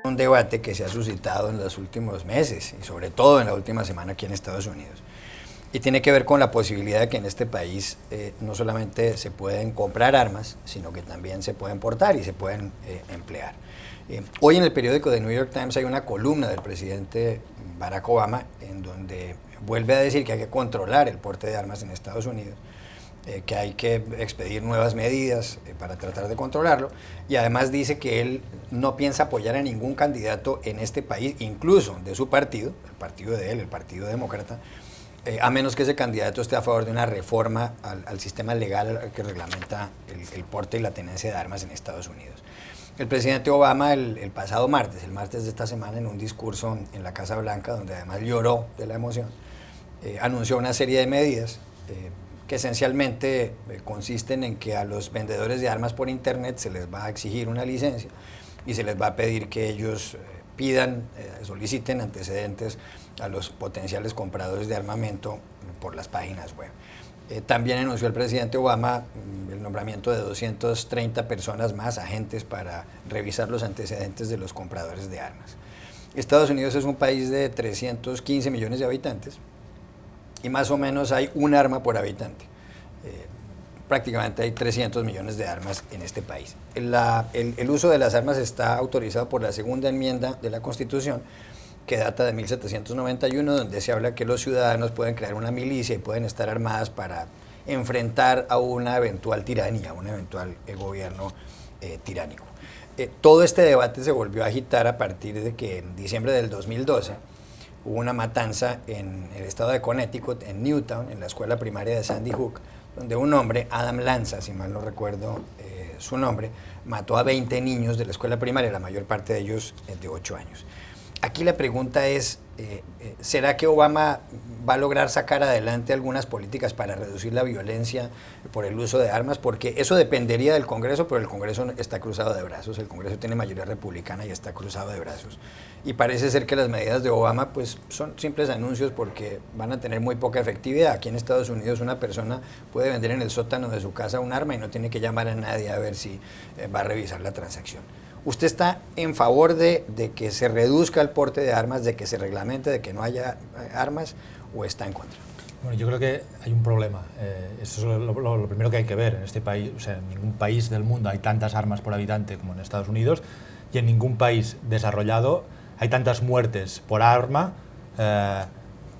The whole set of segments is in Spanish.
Un debate que se ha suscitado en los últimos meses y sobre todo en la última semana aquí en Estados Unidos. Y tiene que ver con la posibilidad de que en este país no solamente se pueden comprar armas, sino que también se pueden portar y se pueden emplear. Hoy en el periódico The New York Times hay una columna del presidente Barack Obama en donde vuelve a decir que hay que controlar el porte de armas en Estados Unidos, que hay que expedir nuevas medidas para tratar de controlarlo, y además dice que él no piensa apoyar a ningún candidato en este país, incluso de su partido, el partido de él, el Partido Demócrata, a menos que ese candidato esté a favor de una reforma al sistema legal que reglamenta el porte y la tenencia de armas en Estados Unidos. El presidente Obama el pasado martes, el martes de esta semana, en un discurso en la Casa Blanca, donde además lloró de la emoción, anunció una serie de medidas que esencialmente consisten en que a los vendedores de armas por internet se les va a exigir una licencia y se les va a pedir que ellos soliciten antecedentes a los potenciales compradores de armamento por las páginas web. También anunció el presidente Obama el nombramiento de 230 personas más, agentes, para revisar los antecedentes de los compradores de armas. Estados Unidos es un país de 315 millones de habitantes y más o menos hay un arma por habitante. Prácticamente hay 300 millones de armas en este país. El uso de las armas está autorizado por la segunda enmienda de la Constitución, que data de 1791, donde se habla que los ciudadanos pueden crear una milicia y pueden estar armadas para enfrentar a una eventual tiranía, a un eventual gobierno tiránico. Todo este debate se volvió a agitar a partir de que en diciembre del 2012 hubo una matanza en el estado de Connecticut, en Newtown, en la escuela primaria de Sandy Hook, donde un hombre, Adam Lanza, si mal no recuerdo su nombre, mató a 20 niños de la escuela primaria, la mayor parte de ellos de 8 años. Aquí la pregunta es, ¿será que Obama va a lograr sacar adelante algunas políticas para reducir la violencia por el uso de armas? Porque eso dependería del Congreso, pero el Congreso está cruzado de brazos, el Congreso tiene mayoría republicana y está cruzado de brazos. Y parece ser que las medidas de Obama pues, son simples anuncios porque van a tener muy poca efectividad. Aquí en Estados Unidos una persona puede vender en el sótano de su casa un arma y no tiene que llamar a nadie a ver si va a revisar la transacción. ¿Usted está en favor de que se reduzca el porte de armas, de que se reglamente, de que no haya armas, o está en contra? Bueno, yo creo que hay un problema. Eso es lo primero que hay que ver. En este país, o sea, en ningún país del mundo hay tantas armas por habitante como en Estados Unidos, y en ningún país desarrollado hay tantas muertes por arma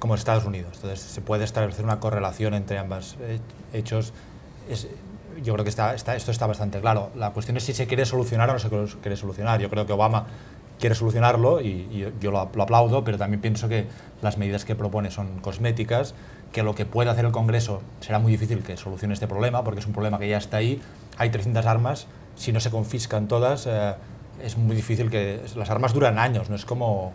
como en Estados Unidos. Entonces, se puede establecer una correlación entre ambos hechos. Yo creo que esto está bastante claro. La cuestión es si se quiere solucionar o no se quiere solucionar. Yo creo que Obama quiere solucionarlo y yo lo aplaudo, pero también pienso que las medidas que propone son cosméticas, que lo que puede hacer el Congreso será muy difícil que solucione este problema, porque es un problema que ya está ahí. Hay 300 armas, si no se confiscan todas, es muy difícil que... Las armas duran años, no es como...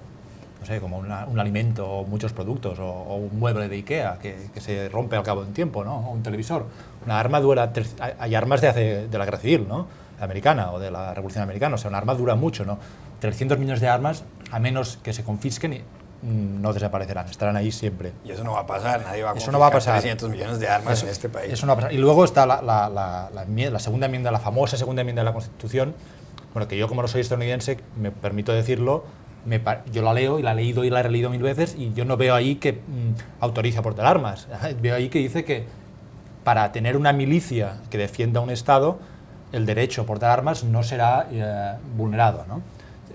no sé, como un alimento o muchos productos o un mueble de Ikea que se rompe al cabo de un tiempo, ¿no? O un televisor. Una arma dura... Hay armas de la guerra civil, ¿no? Americana o de la Revolución Americana. O sea, una arma dura mucho, ¿no? 300 millones de armas, a menos que se confisquen, no desaparecerán, estarán ahí siempre. Y eso no va a pasar, nadie va a confiscar, no va a pasar. 300 millones de armas en este país. Eso no va a pasar. Y luego está la segunda enmienda, la famosa segunda enmienda de la Constitución, bueno, que yo como no soy estadounidense, me permito decirlo, yo la leo y la he leído y la he releído 1000 veces y yo no veo ahí que autorice a portar armas. Veo ahí que dice que para tener una milicia que defienda un Estado, el derecho a portar armas no será vulnerado, ¿no?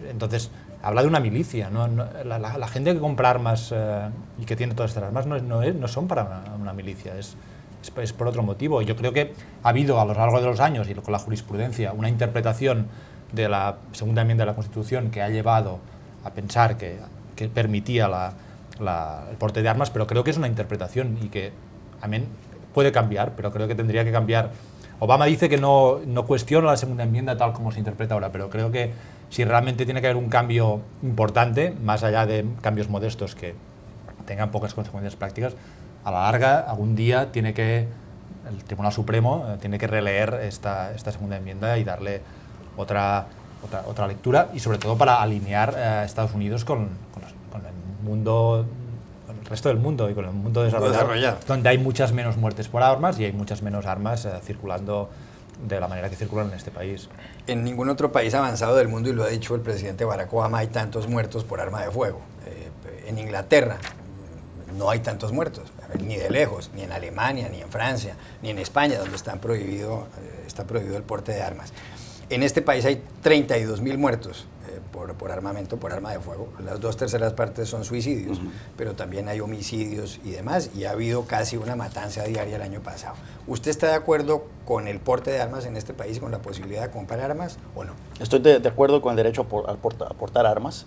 Entonces, habla de una milicia, ¿no? La gente que compra armas y que tiene todas estas armas no son para una milicia, es por otro motivo. Yo creo que ha habido a lo largo de los años y con la jurisprudencia una interpretación de la segunda enmienda de la Constitución que ha llevado a pensar que permitía el porte de armas, pero creo que es una interpretación y que amén, puede cambiar, pero creo que tendría que cambiar. Obama dice que no cuestiona la segunda enmienda tal como se interpreta ahora, pero creo que si realmente tiene que haber un cambio importante, más allá de cambios modestos que tengan pocas consecuencias prácticas, a la larga, algún día el Tribunal Supremo tiene que releer esta segunda enmienda y darle otra lectura, y sobre todo para alinear a Estados Unidos con el mundo, con el resto del mundo y con el mundo desarrollado, donde hay muchas menos muertes por armas y hay muchas menos armas circulando de la manera que circulan en este país. En ningún otro país avanzado del mundo, y lo ha dicho el presidente Barack Obama, hay tantos muertos por arma de fuego. En Inglaterra no hay tantos muertos, ni de lejos, ni en Alemania, ni en Francia, ni en España, donde está prohibido el porte de armas. En este país hay 32.000 muertos por armamento, por arma de fuego. Las 2/3 partes son suicidios, pero también hay homicidios y demás, y ha habido casi una matanza diaria el año pasado. ¿Usted está de acuerdo con el porte de armas en este país, con la posibilidad de comprar armas o no? Estoy de acuerdo con el derecho a portar armas.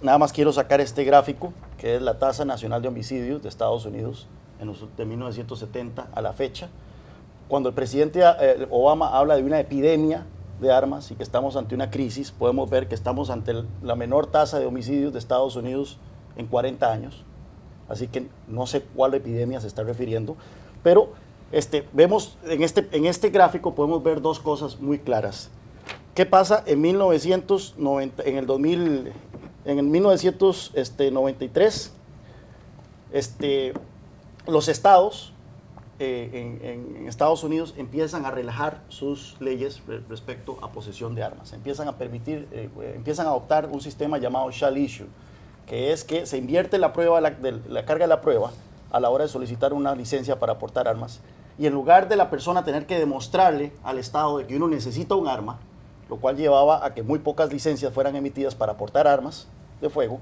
Nada más quiero sacar este gráfico, que es la tasa nacional de homicidios de Estados Unidos de 1970 a la fecha. Cuando el presidente Obama habla de una epidemia de armas y que estamos ante una crisis, podemos ver que estamos ante la menor tasa de homicidios de Estados Unidos en 40 años. Así que no sé cuál epidemia se está refiriendo, pero vemos en este gráfico podemos ver dos cosas muy claras. ¿Qué pasa en 1990, en el 1993? Los estados en Estados Unidos empiezan a relajar sus leyes respecto a posesión de armas. Empiezan a adoptar un sistema llamado shall issue, que es que se invierte la carga de la prueba a la hora de solicitar una licencia para portar armas, y en lugar de la persona tener que demostrarle al Estado de que uno necesita un arma, lo cual llevaba a que muy pocas licencias fueran emitidas para portar armas de fuego,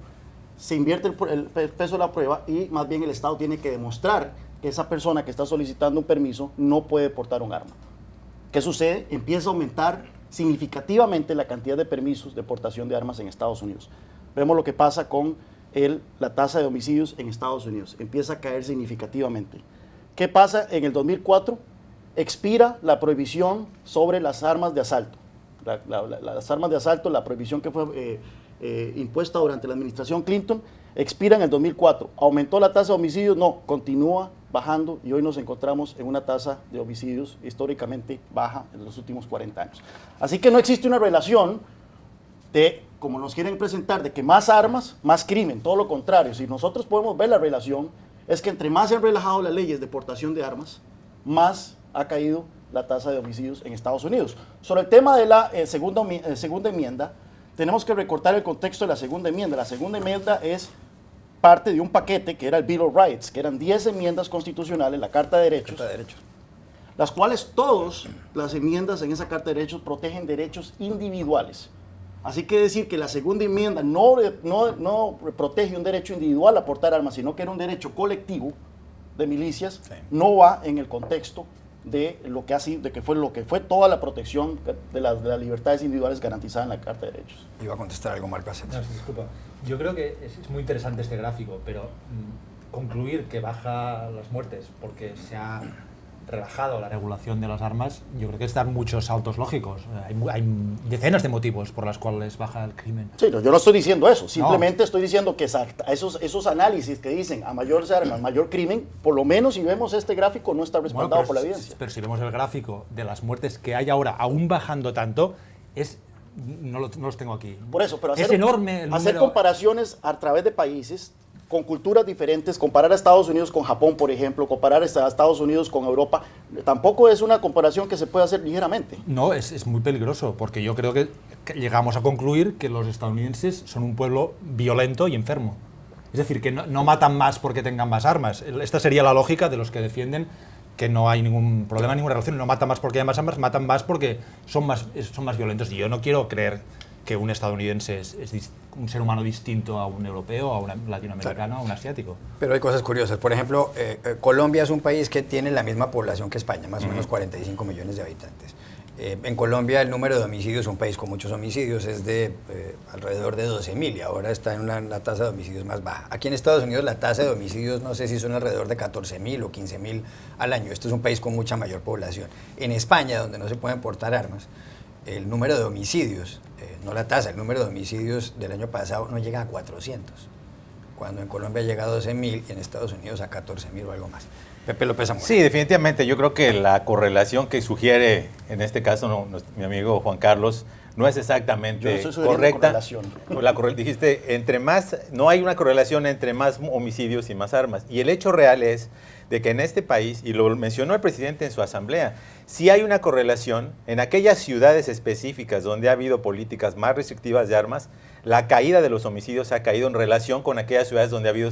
se invierte el peso de la prueba y más bien el Estado tiene que demostrar que esa persona que está solicitando un permiso no puede portar un arma. ¿Qué sucede? Empieza a aumentar significativamente la cantidad de permisos de portación de armas en Estados Unidos. Vemos lo que pasa con la tasa de homicidios en Estados Unidos. Empieza a caer significativamente. ¿Qué pasa? En el 2004 expira la prohibición sobre las armas de asalto. Las armas de asalto, la prohibición que fue impuesta durante la administración Clinton, expira en el 2004. ¿Aumentó la tasa de homicidios? No, continúa bajando y hoy nos encontramos en una tasa de homicidios históricamente baja en los últimos 40 años. Así que no existe una relación de, como nos quieren presentar, de que más armas, más crimen, todo lo contrario. Si nosotros podemos ver la relación, es que entre más se han relajado las leyes de portación de armas, más ha caído la tasa de homicidios en Estados Unidos. Sobre el tema de la segunda enmienda, tenemos que recortar el contexto de la segunda enmienda. La segunda enmienda es parte de un paquete que era el Bill of Rights, que eran 10 enmiendas constitucionales, la Carta de Derechos, las cuales todas las enmiendas en esa Carta de Derechos protegen derechos individuales. Así que decir que la segunda enmienda no protege un derecho individual a portar armas, sino que era un derecho colectivo de milicias, sí, no va en el contexto de lo que fue toda la protección de las libertades individuales garantizadas en la Carta de Derechos. Iba a contestar algo, Marco Asensio. No, disculpa. Yo creo que es muy interesante este gráfico, pero concluir que baja las muertes porque se ha relajado la regulación de las armas, yo creo que es dar muchos saltos lógicos. Hay decenas de motivos por los cuales baja el crimen. Sí, yo no estoy diciendo eso, simplemente estoy diciendo que esos análisis que dicen a mayores armas, mayor crimen, por lo menos si vemos este gráfico no está respaldado por la evidencia. Pero si vemos el gráfico de las muertes que hay ahora, aún bajando tanto, no los tengo aquí. Por eso, pero es enorme el número. Hacer comparaciones a través de países con culturas diferentes, comparar a Estados Unidos con Japón, por ejemplo, comparar a Estados Unidos con Europa, tampoco es una comparación que se puede hacer ligeramente. No, es muy peligroso, porque yo creo que llegamos a concluir que los estadounidenses son un pueblo violento y enfermo. Es decir, que no matan más porque tengan más armas. Esta sería la lógica de los que defienden que no hay ningún problema, ninguna relación. No matan más porque hay más armas, matan más porque son más violentos. Y yo no quiero creer que un estadounidense es un ser humano distinto a un europeo, a un latinoamericano, claro, a un asiático. Pero hay cosas curiosas. Por ejemplo, Colombia es un país que tiene la misma población que España, más o menos 45 millones de habitantes. En Colombia el número de homicidios, un país con muchos homicidios, es de alrededor de 12.000 y ahora está en la tasa de homicidios más baja. Aquí en Estados Unidos la tasa de homicidios no sé si son alrededor de 14.000 o 15.000 al año. Esto es un país con mucha mayor población. En España, donde no se pueden portar armas, el número de homicidios, no la tasa, el número de homicidios del año pasado no llega a 400, cuando en Colombia llega a 12.000 y en Estados Unidos a 14.000 o algo más. Pepe López Zamora. Sí, definitivamente. Yo creo que la correlación que sugiere, en este caso mi amigo Juan Carlos, no es exactamente Yo estoy sugiriendo correcta. correlación. Dijiste, no hay una correlación entre más homicidios y más armas. Y el hecho real es de que en este país, y lo mencionó el presidente en su asamblea, sí hay una correlación en aquellas ciudades específicas donde ha habido políticas más restrictivas de armas, la caída de los homicidios ha caído en relación con aquellas ciudades donde ha habido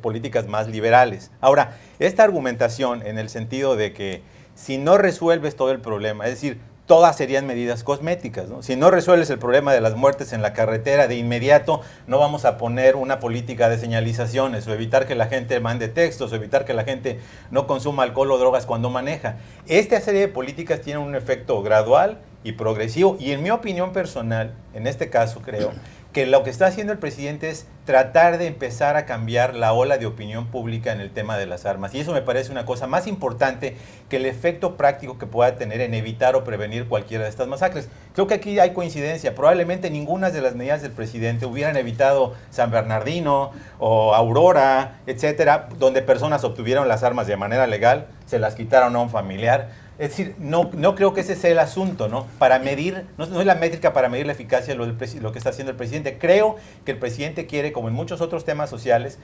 políticas más liberales. Ahora, esta argumentación en el sentido de que si no resuelves todo el problema, es decir, todas serían medidas cosméticas, ¿no? Si no resuelves el problema de las muertes en la carretera de inmediato, no vamos a poner una política de señalizaciones o evitar que la gente mande textos o evitar que la gente no consuma alcohol o drogas cuando maneja. Esta serie de políticas tiene un efecto gradual y progresivo y en mi opinión personal, en este caso creo, que lo que está haciendo el presidente es tratar de empezar a cambiar la ola de opinión pública en el tema de las armas. Y eso me parece una cosa más importante que el efecto práctico que pueda tener en evitar o prevenir cualquiera de estas masacres. Creo que aquí hay coincidencia. Probablemente ninguna de las medidas del presidente hubieran evitado San Bernardino o Aurora, etcétera, donde personas obtuvieron las armas de manera legal, se las quitaron a un familiar. Es decir, no creo que ese sea el asunto, ¿no? Para medir, no es la métrica para medir la eficacia de lo que está haciendo el presidente. Creo que el presidente quiere, como en muchos otros temas sociales,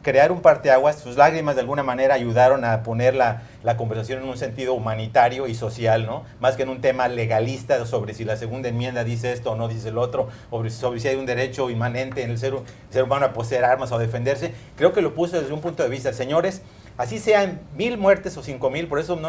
crear un parteaguas. Sus lágrimas de alguna manera ayudaron a poner la conversación en un sentido humanitario y social, ¿no? Más que en un tema legalista sobre si la segunda enmienda dice esto o no dice el otro, o sobre si hay un derecho inmanente en el ser humano a poseer armas o a defenderse. Creo que lo puso desde un punto de vista, señores, así sean 1,000 muertes o 5,000, por eso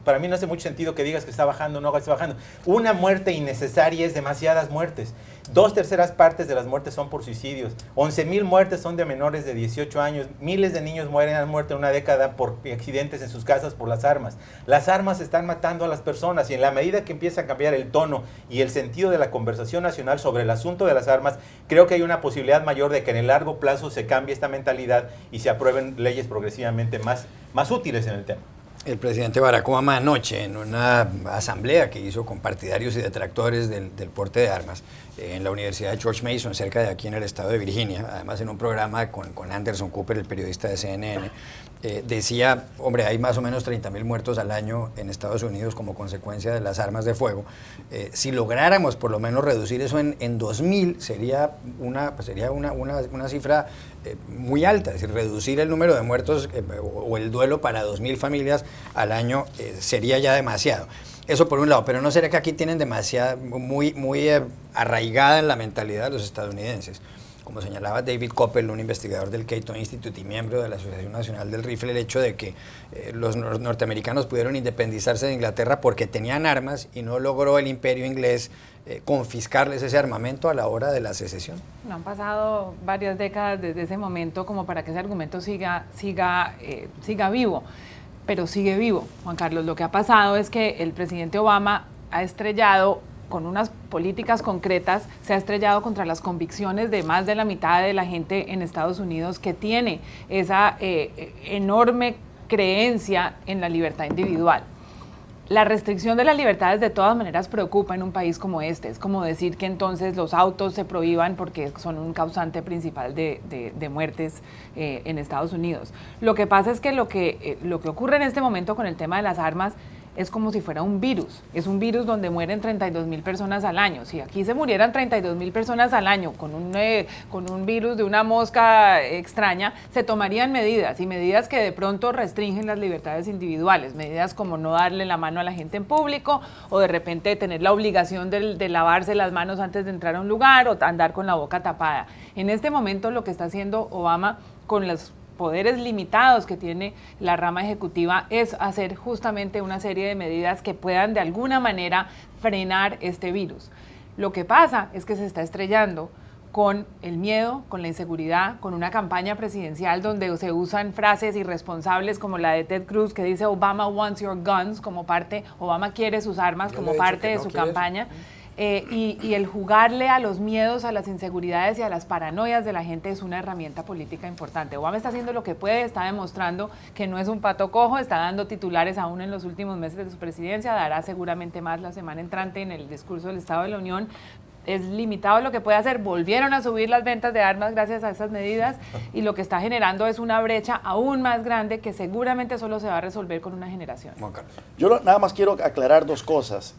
para mí no hace mucho sentido que digas que está bajando o no está bajando. Una muerte innecesaria es demasiadas muertes. 2/3 partes de las muertes son por suicidios. 11,000 muertes son de menores de 18 años. Miles de niños han muerto en una década por accidentes en sus casas por las armas. Las armas están matando a las personas y en la medida que empieza a cambiar el tono y el sentido de la conversación nacional sobre el asunto de las armas, creo que hay una posibilidad mayor de que en el largo plazo se cambie esta mentalidad y se aprueben leyes progresivamente más útiles en el tema. El presidente Barack Obama anoche, en una asamblea que hizo con partidarios y detractores del porte de armas en la Universidad de George Mason, cerca de aquí en el estado de Virginia, además en un programa con Anderson Cooper, el periodista de CNN, decía, hombre, hay más o menos 30,000 muertos al año en Estados Unidos como consecuencia de las armas de fuego. Si lográramos por lo menos reducir eso en 2,000, sería una cifra muy alta, es decir, reducir el número de muertos o el duelo para 2,000 familias al año sería ya demasiado. Eso por un lado, pero ¿no será que aquí tienen muy arraigada en la mentalidad de los estadounidenses? Como señalaba David Coppel, un investigador del Cato Institute y miembro de la Asociación Nacional del Rifle, el hecho de que los norteamericanos pudieron independizarse de Inglaterra porque tenían armas y no logró el imperio inglés confiscarles ese armamento a la hora de la secesión. No han pasado varias décadas desde ese momento como para que ese argumento siga vivo, pero sigue vivo, Juan Carlos. Lo que ha pasado es que el presidente Obama ha estrellado con unas políticas concretas, se ha estrellado contra las convicciones de más de la mitad de la gente en Estados Unidos que tiene esa enorme creencia en la libertad individual. La restricción de las libertades de todas maneras preocupa en un país como este. Es como decir que entonces los autos se prohíban porque son un causante principal de muertes en Estados Unidos. Lo que pasa es que lo que ocurre en este momento con el tema de las armas es como si fuera un virus. Es un virus donde mueren 32,000 personas al año. Si aquí se murieran 32,000 personas al año con un virus de una mosca extraña, se tomarían medidas, y medidas que de pronto restringen las libertades individuales, medidas como no darle la mano a la gente en público, o de repente tener la obligación de lavarse las manos antes de entrar a un lugar, o andar con la boca tapada. En este momento lo que está haciendo Obama con los poderes limitados que tiene la rama ejecutiva es hacer justamente una serie de medidas que puedan de alguna manera frenar este virus. Lo que pasa es que se está estrellando con el miedo, con la inseguridad, con una campaña presidencial donde se usan frases irresponsables como la de Ted Cruz, que dice Obama wants your guns, Obama quiere sus armas como parte de su campaña. Y el jugarle a los miedos, a las inseguridades y a las paranoias de la gente es una herramienta política importante. Obama está haciendo lo que puede, está demostrando que no es un pato cojo, está dando titulares aún en los últimos meses de su presidencia, dará seguramente más la semana entrante en el discurso del Estado de la Unión, es limitado lo que puede hacer. Volvieron a subir las ventas de armas gracias a esas medidas y lo que está generando es una brecha aún más grande que seguramente solo se va a resolver con una generación. Juan Carlos. Yo nada más quiero aclarar dos cosas.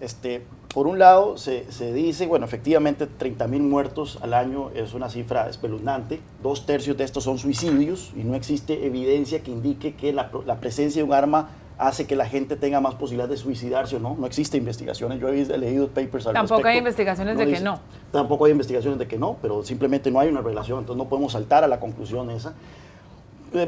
Por un lado, se dice, bueno, efectivamente 30.000 muertos al año es una cifra espeluznante. 2/3 de estos son suicidios y no existe evidencia que indique que la presencia de un arma hace que la gente tenga más posibilidad de suicidarse o no. No existe investigaciones. Yo he leído papers al respecto. Tampoco hay investigaciones de que no. Tampoco hay investigaciones de que no, pero simplemente no hay una relación. Entonces no podemos saltar a la conclusión esa.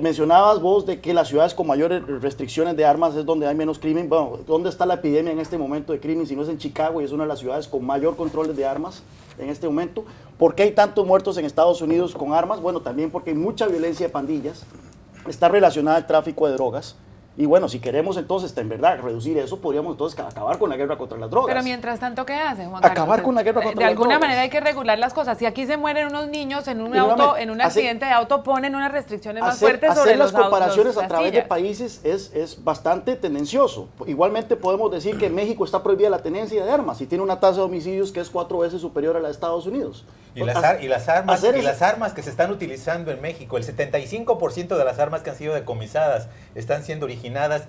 Mencionabas vos de que las ciudades con mayores restricciones de armas es donde hay menos crimen. Bueno, ¿dónde está la epidemia en este momento de crimen? Si no es en Chicago y es una de las ciudades con mayor controles de armas en este momento. ¿Por qué hay tantos muertos en Estados Unidos con armas? Bueno, también porque hay mucha violencia de pandillas. Está relacionada al tráfico de drogas. Y bueno, si queremos entonces, en verdad, reducir eso, podríamos entonces acabar con la guerra contra las drogas. Pero mientras tanto, ¿qué hace, Juan Carlos? Acabar con la guerra contra las drogas. De alguna manera hay que regular las cosas. Si aquí se mueren unos niños en un auto, en un accidente de auto, ponen unas restricciones más fuertes sobre los autos. Hacer las comparaciones a través de países es bastante tendencioso. Igualmente podemos decir que en México está prohibida la tenencia de armas y tiene una tasa de homicidios que es 4 veces superior a la de Estados Unidos. Y las armas que se están utilizando en México, el 75% de las armas que han sido decomisadas están siendo originadas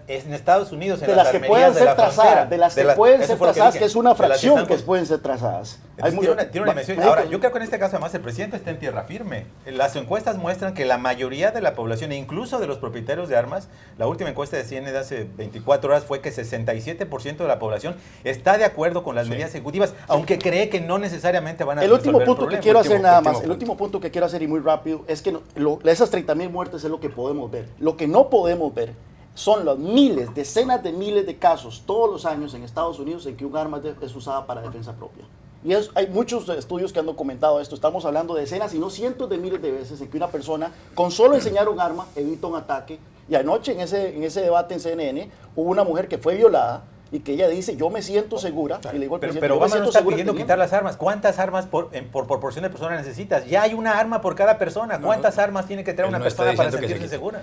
en Estados Unidos, en las armerías de la frontera. De las que pueden ser trazadas, que es una fracción que pueden ser trazadas. Tiene una dimensión. Ahora, yo creo que en este caso además el presidente está en tierra firme. Las encuestas muestran que la mayoría de la población, e incluso de los propietarios de armas, la última encuesta de CNN de hace 24 horas fue que 67% de la población está de acuerdo con las medidas ejecutivas, aunque cree que no necesariamente van a resolver el problema. El último punto que quiero hacer y muy rápido es que esas 30.000 muertes es lo que podemos ver. Lo que no podemos ver son los miles, decenas de miles de casos todos los años en Estados Unidos en que un arma es usada para defensa propia. Y hay muchos estudios que han documentado esto. Estamos hablando de decenas y no cientos de miles de veces en que una persona con solo enseñar un arma evita un ataque. Y anoche en ese debate en CNN hubo una mujer que fue violada y que ella dice, yo me siento segura. Y le digo al presidente, pero Obama no está pidiendo quitar las armas. ¿Cuántas armas por proporción de personas necesitas? Ya hay una arma por cada persona. ¿Cuántas armas tiene que tener una persona para sentirse segura?